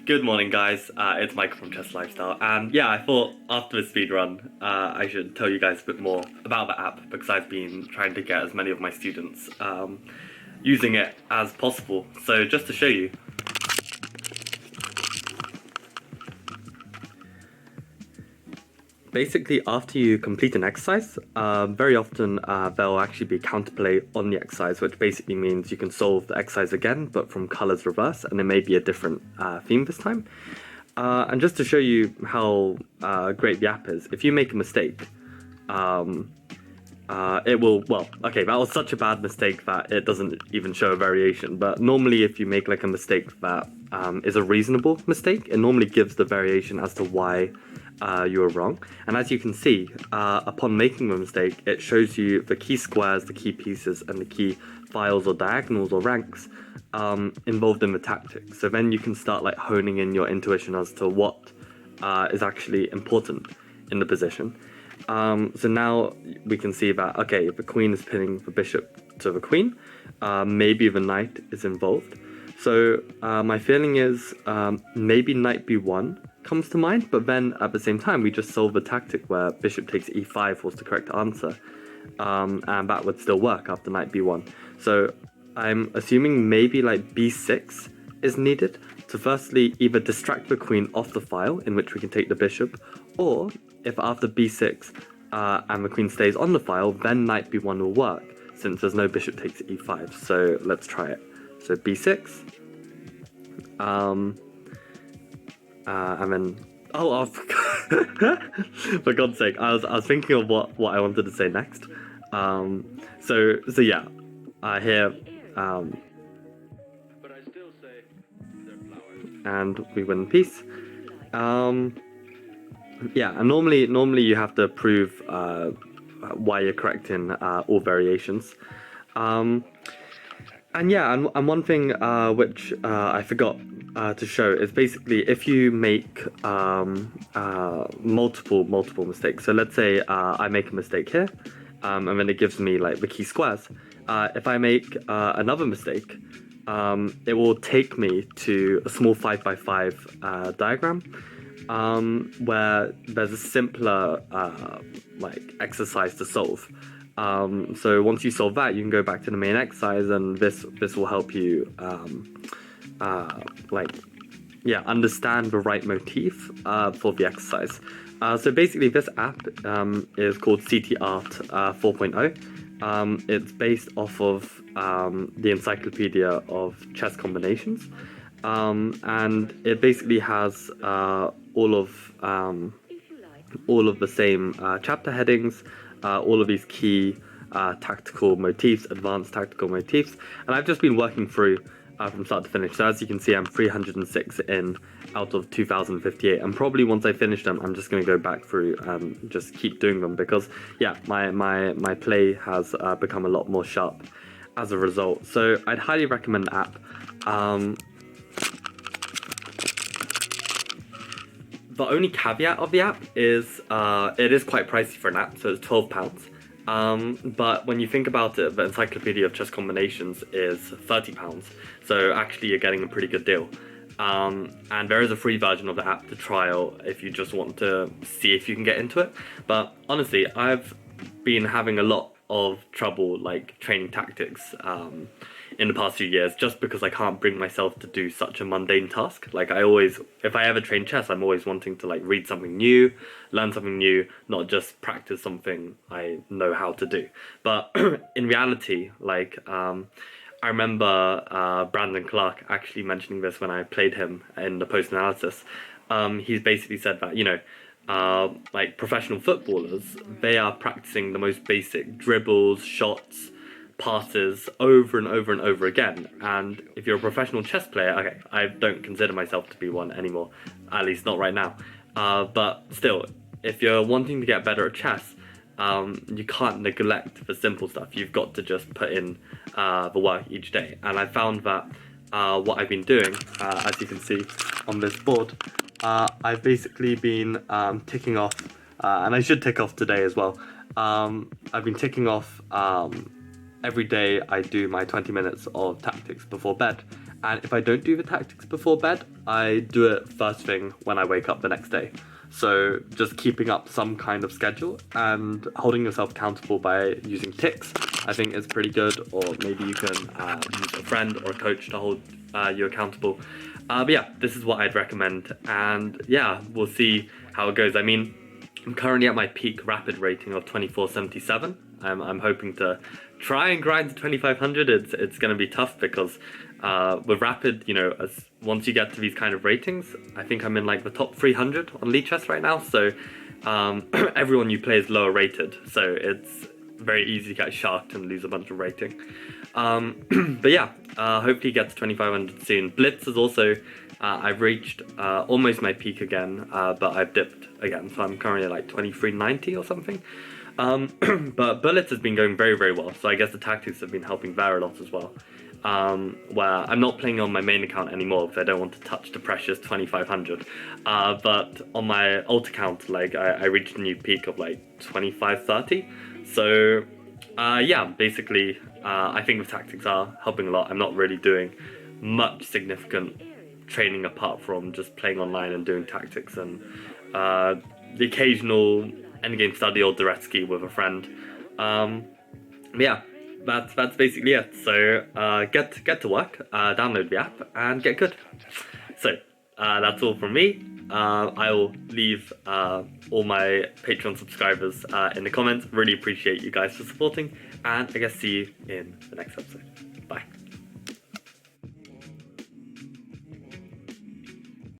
Good morning, guys. It's Michael from Chess Lifestyle, and yeah, I thought after the speed run, I should tell you guys a bit more about the app because I've been trying to get as many of my students using it as possible. So just to show you. Basically, after you complete an exercise, very often there'll actually be counterplay on the exercise, which basically means you can solve the exercise again, but from colors reverse, and it may be a different theme this time. And just to show you how great the app is, if you make a mistake, it will, that was such a bad mistake that it doesn't even show a variation, but normally if you make like a mistake that is a reasonable mistake, it normally gives the variation as to why you were wrong. And as you can see, upon making the mistake, it shows you the key squares, the key pieces, and the key files or diagonals or ranks involved in the tactic. So then you can start like honing in your intuition as to what is actually important in the position. So now we can see that, okay, if the queen is pinning the bishop to the queen, maybe the knight is involved. So my feeling is maybe knight b1 comes to mind, but then at the same time we just solve the tactic where bishop takes e5 was the correct answer, and that would still work after knight b1. So I'm assuming maybe like b6 is needed to firstly either distract the queen off the file, in which we can take the bishop, or if after b6 and the queen stays on the file, then knight b1 will work, since there's no bishop takes e5. So let's try it. So b6, and then for God's sake, I was thinking of what I wanted to say next. So yeah, here, and we win peace. Yeah, and normally you have to prove why you're correct in all variations. And yeah, and one thing which I forgot to show is basically if you make multiple mistakes. So let's say I make a mistake here, and then it gives me like the key squares. If I make another mistake, it will take me to a small 5x5 diagram where there's a simpler like exercise to solve. So once you solve that, you can go back to the main exercise, and this will help you understand the right motif for the exercise. So basically this app is called CT Art 4.0. It's based off of the Encyclopedia of Chess Combinations, and it basically has all of the same chapter headings, all of these key tactical motifs, advanced tactical motifs, and I've just been working through from start to finish. So as you can see, I'm 306 in out of 2058, and probably once I finish them, I'm just going to go back through and just keep doing them, because yeah, my play has become a lot more sharp as a result. So I'd highly recommend the app. The only caveat of the app is it is quite pricey for an app, so it's £12. But when you think about it, the Encyclopedia of Chess Combinations is £30, so actually you're getting a pretty good deal. And there is a free version of the app to trial if you just want to see if you can get into it. But honestly, I've been having a lot of trouble like training tactics in the past few years, just because I can't bring myself to do such a mundane task. Like if I ever train chess, I'm always wanting to like read something new, learn something new, not just practice something I know how to do. But in reality, like I remember Brandon Clark actually mentioning this when I played him in the post-analysis. He's basically said that, like professional footballers, they are practicing the most basic dribbles, shots, passes over and over and over again. And if you're a professional chess player, okay, I don't consider myself to be one anymore, at least not right now, but still, if you're wanting to get better at chess, you can't neglect the simple stuff. You've got to just put in the work each day. And I found that what I've been doing, as you can see on this board, I've basically been ticking off, and I should tick off today as well. I've been ticking off every day I do my 20 minutes of tactics before bed. And if I don't do the tactics before bed, I do it first thing when I wake up the next day. So just keeping up some kind of schedule and holding yourself accountable by using ticks, I think is pretty good. Or maybe you can use a friend or a coach to hold you accountable. But yeah, this is what I'd recommend. And yeah, we'll see how it goes. I mean, I'm currently at my peak rapid rating of 2477. I'm hoping to try and grind to 2500. It's going to be tough because with rapid, you know, once you get to these kind of ratings, I think I'm in like the top 300 on League Chess right now. So everyone you play is lower rated, so it's very easy to get sharked and lose a bunch of rating. But yeah, hopefully get to 2500 soon. Blitz is also, I've reached almost my peak again, but I've dipped again, so I'm currently like 2390 or something. But Bullets has been going very, very well, so I guess the tactics have been helping there a lot as well. Where I'm not playing on my main account anymore because I don't want to touch the precious 2500. But on my alt account, like I reached a new peak of like 2530. So yeah, basically I think the tactics are helping a lot. I'm not really doing much significant training apart from just playing online and doing tactics and the occasional endgame study or Duretsky with a friend. Yeah, that's basically it. So get to work, download the app, and get good. So that's all from me. I will leave all my Patreon subscribers in the comments. Really appreciate you guys for supporting, and I guess see you in the next episode.